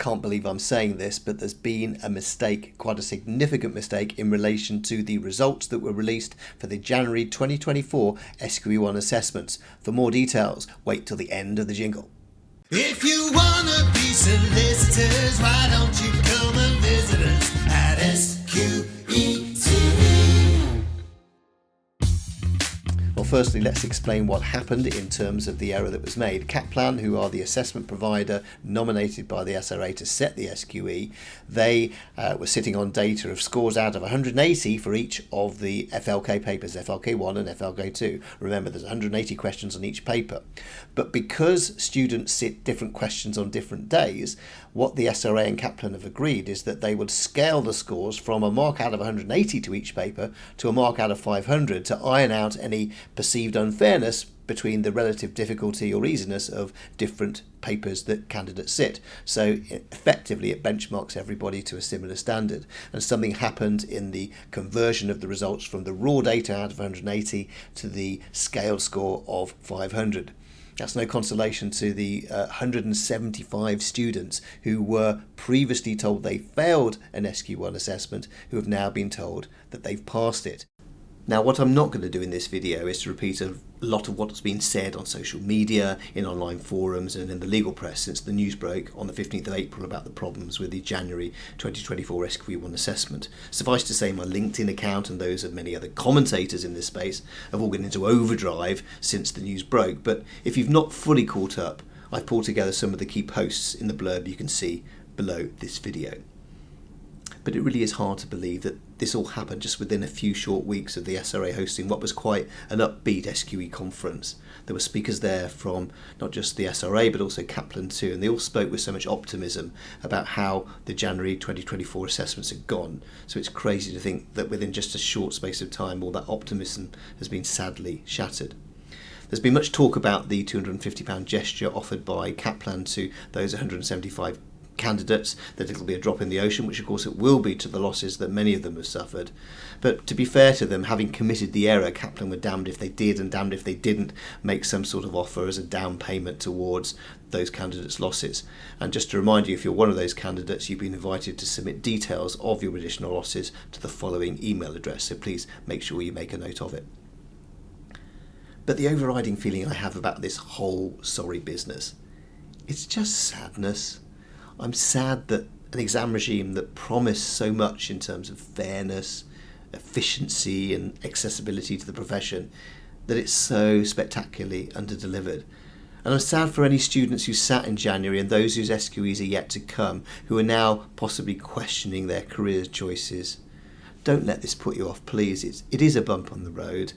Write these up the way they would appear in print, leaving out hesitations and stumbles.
can't believe I'm saying this, but there's been a mistake, quite a significant mistake, in relation to the results that were released for the January 2024 SQE1 assessments. For more details, wait till the end of the jingle. If you wanna be solicitors, why don't you come and visit us at SQETV? Well, firstly, let's explain what happened in terms of the error that was made. Kaplan, who are the assessment provider nominated by the SRA to set the SQE, they were sitting on data of scores out of 180 for each of the FLK papers, FLK1 and FLK2. Remember, there's 180 questions on each paper. But because students sit different questions on different days, what the SRA and Kaplan have agreed is that they would scale the scores from a mark out of 180 to each paper to a mark out of 500 to iron out any perceived unfairness between the relative difficulty or easiness of different papers that candidates sit. So effectively it benchmarks everybody to a similar standard, and something happened in the conversion of the results from the raw data out of 180 to the scaled score of 500. That's no consolation to the 175 students who were previously told they failed an SQ1 assessment, who have now been told that they've passed it. Now, what I'm not going to do in this video is to repeat a lot of what's been said on social media, in online forums and in the legal press since the news broke on the 15th of April about the problems with the January 2024 SQE1 assessment. Suffice to say, my LinkedIn account and those of many other commentators in this space have all gone into overdrive since the news broke. But if you've not fully caught up, I've pulled together some of the key posts in the blurb you can see below this video. But it really is hard to believe that this all happened just within a few short weeks of the SRA hosting what was quite an upbeat SQE conference. There were speakers there from not just the SRA but also Kaplan too, and they all spoke with so much optimism about how the January 2024 assessments had gone. So it's crazy to think that within just a short space of time all that optimism has been sadly shattered. There's been much talk about the £250 gesture offered by Kaplan to those 175 candidates, that it'll be a drop in the ocean, which of course it will be to the losses that many of them have suffered. But to be fair to them, having committed the error, Kaplan were damned if they did and damned if they didn't make some sort of offer as a down payment towards those candidates' losses. And just to remind you, if you're one of those candidates, you've been invited to submit details of your additional losses to the following email address, so please make sure you make a note of it. But the overriding feeling I have about this whole sorry business, it's just sadness. I'm sad that an exam regime that promised so much in terms of fairness, efficiency and accessibility to the profession, that it's so spectacularly underdelivered. And I'm sad for any students who sat in January and those whose SQEs are yet to come, who are now possibly questioning their career choices. Don't let this put you off, please. It is a bump on the road.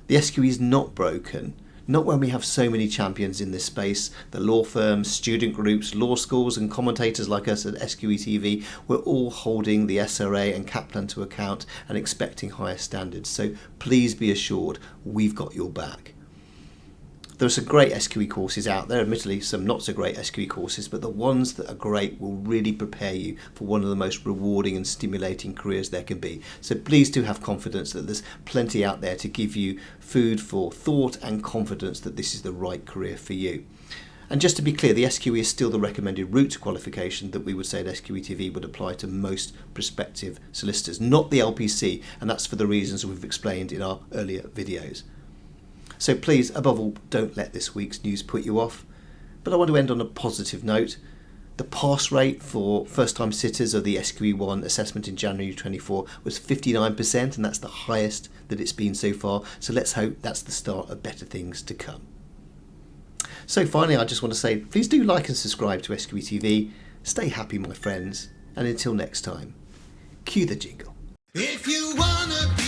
The SQE is not broken. Not when we have so many champions in this space. The law firms, student groups, law schools and commentators like us at SQETV, we're all holding the SRA and Kaplan to account and expecting higher standards. So please be assured we've got your back. There are some great SQE courses out there, admittedly some not so great SQE courses, but the ones that are great will really prepare you for one of the most rewarding and stimulating careers there can be. So please do have confidence that there's plenty out there to give you food for thought and confidence that this is the right career for you. And just to be clear, the SQE is still the recommended route to qualification that we would say at SQETV would apply to most prospective solicitors, not the LPC, and that's for the reasons we've explained in our earlier videos. So please, above all, don't let this week's news put you off. But I want to end on a positive note. The pass rate for first-time sitters of the SQE1 assessment in January 24 was 59%, and that's the highest that it's been so far. So let's hope that's the start of better things to come. So finally, I just want to say, please do like and subscribe to SQETV. Stay happy, my friends. And until next time, cue the jingle. If you wanna be